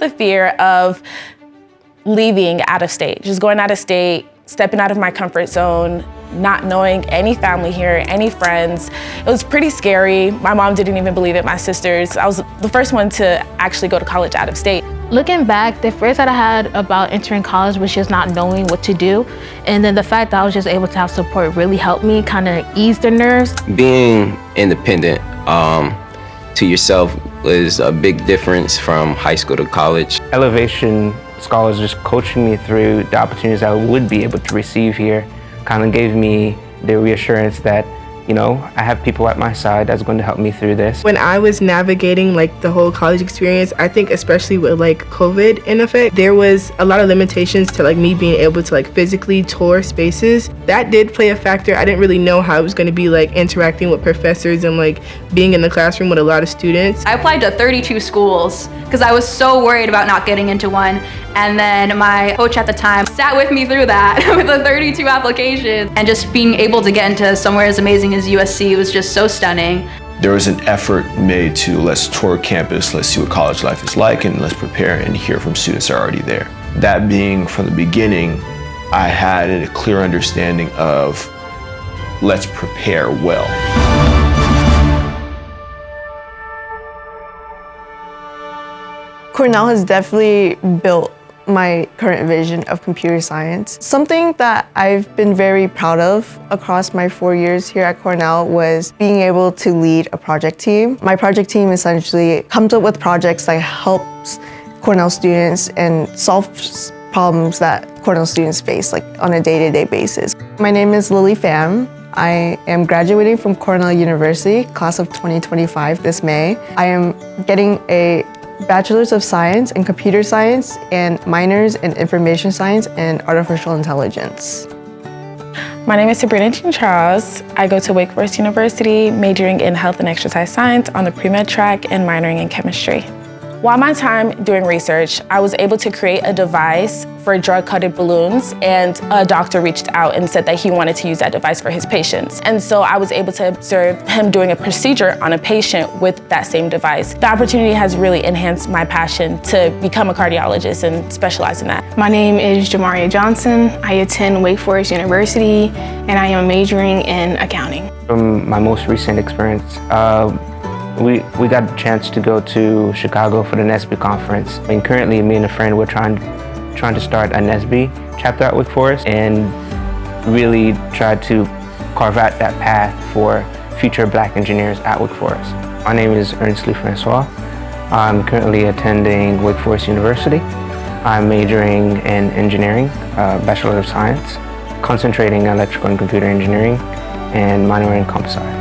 the fear of leaving out of state, just going out of state, stepping out of my comfort zone, not knowing any family here, any friends. It was pretty scary. My mom didn't even believe it, my sisters. I was the first one to actually go to college out of state. Looking back, the fears that I had about entering college was just not knowing what to do. And then the fact that I was just able to have support really helped me kind of ease the nerves. Being independent to yourself was a big difference from high school to college. Elevation scholars just coaching me through the opportunities I would be able to receive here kind of gave me the reassurance that, you know, I have people at my side that's going to help me through this. When I was navigating like the whole college experience, I think especially with like COVID in effect, there was a lot of limitations to like me being able to like physically tour spaces. That did play a factor. I didn't really know how it was going to be like interacting with professors and like being in the classroom with a lot of students. I applied to 32 schools because I was so worried about not getting into one. And then my coach at the time sat with me through that with the 32 applications. And just being able to get into somewhere as amazing as USC was just so stunning. There was an effort made to let's tour campus, let's see what college life is like, and let's prepare and hear from students that are already there. That being from the beginning, I had a clear understanding of let's prepare well. Cornell has definitely built my current vision of computer science. Something that I've been very proud of across my 4 years here at Cornell was being able to lead a project team. My project team essentially comes up with projects that helps Cornell students and solves problems that Cornell students face like on a day-to-day basis. My name is Lily Pham. I am graduating from Cornell University, class of 2025 this May. I am getting a Bachelor's of Science in Computer Science and minors in Information Science and Artificial Intelligence. My name is Sabrina Jean-Charles. I go to Wake Forest University, majoring in health and exercise science on the pre-med track and minoring in chemistry. While my time doing research, I was able to create a device for drug-coated balloons, and a doctor reached out and said that he wanted to use that device for his patients. And so I was able to observe him doing a procedure on a patient with that same device. The opportunity has really enhanced my passion to become a cardiologist and specialize in that. My name is Jamaria Johnson. I attend Wake Forest University, and I am majoring in accounting. From my most recent experience, we got a chance to go to Chicago for the NSBE conference. And currently, me and a friend were trying to start a NSBE chapter at Wake Forest and really try to carve out that path for future Black engineers at Wake Forest. My name is Ernst Lee Francois. I'm currently attending Wake Forest University. I'm majoring in engineering, Bachelor of Science, concentrating in electrical and computer engineering, and minoring in comp sci.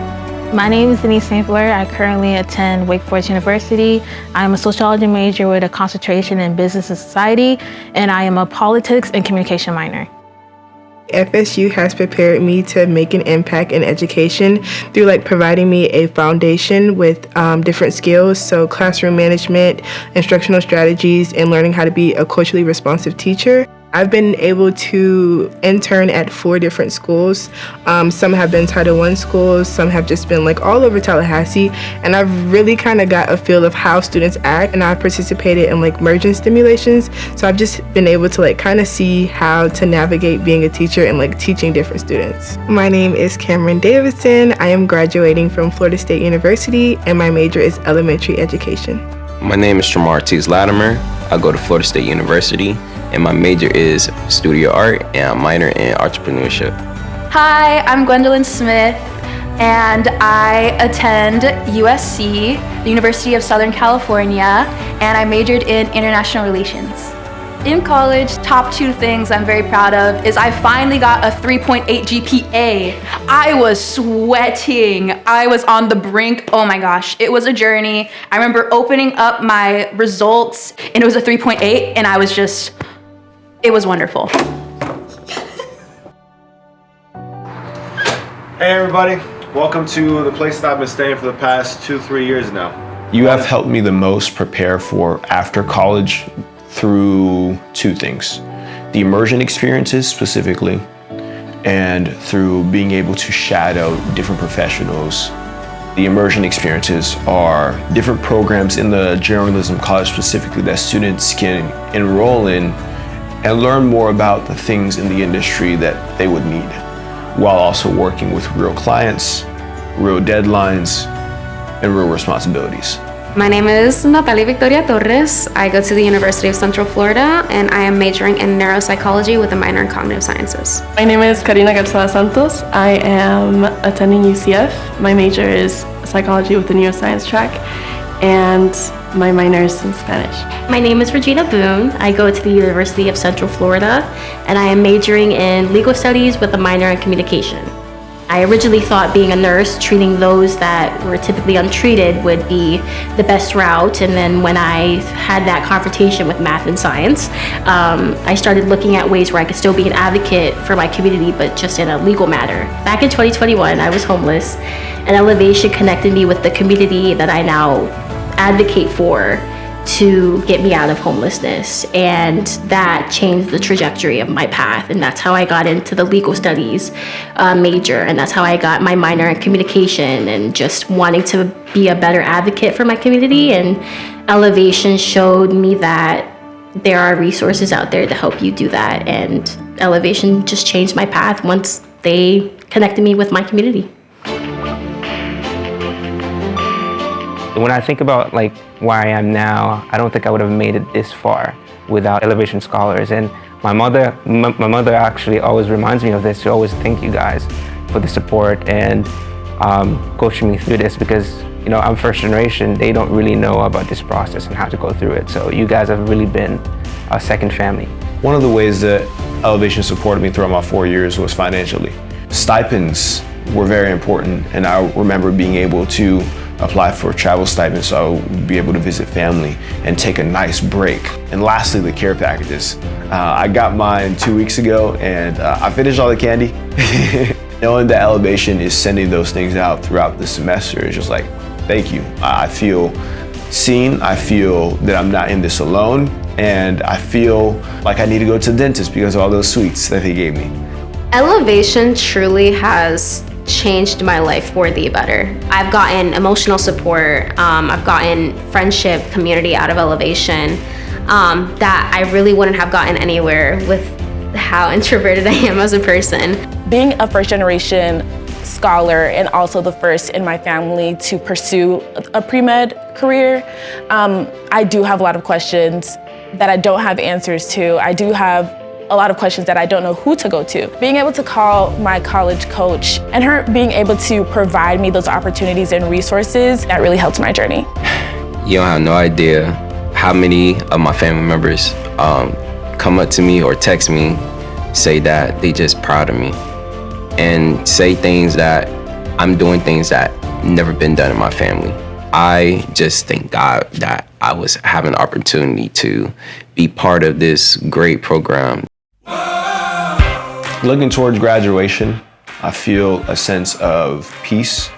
My name is Denise St. Fleur. I currently attend Wake Forest University. I'm a sociology major with a concentration in business and society, and I am a politics and communication minor. FSU has prepared me to make an impact in education through like providing me a foundation with different skills, so classroom management, instructional strategies, and learning how to be a culturally responsive teacher. I've been able to intern at 4 different schools. Some have been Title I schools, some have just been like all over Tallahassee, and I've really kind of got a feel of how students act, and I've participated in like merging stimulations, so I've just been able to like kind of see how to navigate being a teacher and like teaching different students. My name is Cameron Davidson. I am graduating from Florida State University, and my major is elementary education. My name is Shamar Tees Latimer. I go to Florida State University, and my major is studio art, and I minor in entrepreneurship. Hi, I'm Gwendolyn Smith, and I attend USC, the University of Southern California, and I majored in international relations. In college, top 2 things I'm very proud of is I finally got a 3.8 GPA. I was sweating. I was on the brink. Oh my gosh, it was a journey. I remember opening up my results and it was a 3.8 and I was just, it was wonderful. Hey everybody, welcome to the place that I've been staying for the past 2-3 years now. You have helped me the most prepare for after college through 2 things. The immersion experiences specifically, and through being able to shadow different professionals The immersion experiences are different programs in the journalism college specifically that students can enroll in and learn more about the things in the industry that they would need, while also working with real clients, real deadlines, and real responsibilities. My name is Natalia Victoria Torres. I go to the University of Central Florida, and I am majoring in neuropsychology with a minor in cognitive sciences. My name is Karina Garza Santos. I am attending UCF. My major is psychology with the neuroscience track, and my minor is in Spanish. My name is Regina Boone. I go to the University of Central Florida, and I am majoring in legal studies with a minor in communication. I originally thought being a nurse, treating those that were typically untreated would be the best route. And then when I had that confrontation with math and science, I started looking at ways where I could still be an advocate for my community, but just in a legal matter. Back in 2021, I was homeless, and Elevation connected me with the community that I now advocate for to get me out of homelessness, and that changed the trajectory of my path. And that's how I got into the legal studies major, and that's how I got my minor in communication, and just wanting to be a better advocate for my community. And Elevation showed me that there are resources out there to help you do that, and Elevation just changed my path once they connected me with my community. When I think about like where I am now, I don't think I would have made it this far without Elevation Scholars. And my mother actually always reminds me of this. She always thank you guys for the support and coaching me through this, because you know I'm first generation. They don't really know about this process and how to go through it. So you guys have really been a second family. One of the ways that Elevation supported me throughout my 4 years was financially. Stipends were very important, and I remember being able to apply for travel stipends so I would be able to visit family and take a nice break. And lastly, the care packages. I got mine 2 weeks ago, and I finished all the candy. Knowing that Elevation is sending those things out throughout the semester is just like, thank you. I feel seen, I feel that I'm not in this alone, and I feel like I need to go to the dentist because of all those sweets that they gave me. Elevation truly has changed my life for the better. I've gotten emotional support, I've gotten friendship, community out of Elevation that I really wouldn't have gotten anywhere with how introverted I am as a person. Being a first generation scholar and also the first in my family to pursue a pre-med career, I do have a lot of questions that I don't have answers to. I do have a lot of questions that I don't know who to go to. Being able to call my college coach and her being able to provide me those opportunities and resources, that really helped my journey. You don't have no idea how many of my family members come up to me or text me, say that they just proud of me, and say things that I'm doing things that never been done in my family. I just thank God that I was having the opportunity to be part of this great program. Looking towards graduation, I feel a sense of peace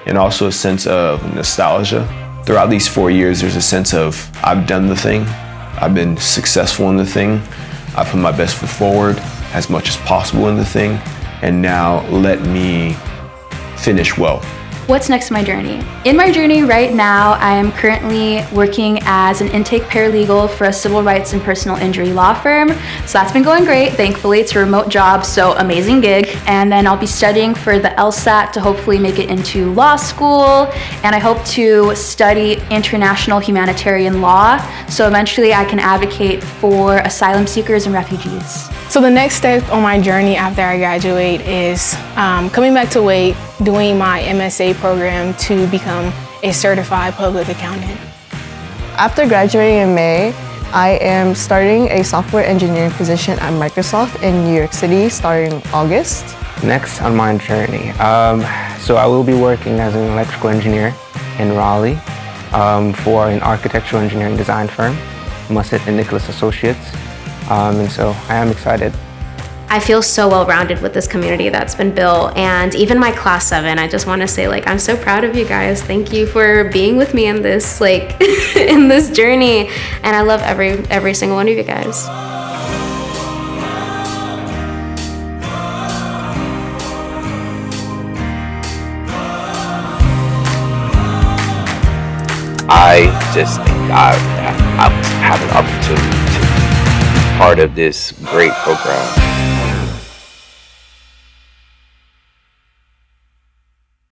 and also a sense of nostalgia. Throughout these 4 years, there's a sense of I've done the thing, I've been successful in the thing, I put my best foot forward as much as possible in the thing, and now let me finish well. What's next in my journey? In my journey right now, I am currently working as an intake paralegal for a civil rights and personal injury law firm. So that's been going great. Thankfully, it's a remote job, so amazing gig. And then I'll be studying for the LSAT to hopefully make it into law school. And I hope to study international humanitarian law, so eventually I can advocate for asylum seekers and refugees. So the next step on my journey after I graduate is coming back to Wake, doing my MSA program to become a certified public accountant. After graduating in May, I am starting a software engineering position at Microsoft in New York City starting August. Next on my journey, so I will be working as an electrical engineer in Raleigh for an architectural engineering design firm, Musset and Nicholas Associates. And so I am excited. I feel so well-rounded with this community that's been built, and even my class 7, I just want to say, like, I'm so proud of you guys. Thank you for being with me in this, like, in this journey, and I love every single one of you guys. I just think I have an opportunity to be part of this great program.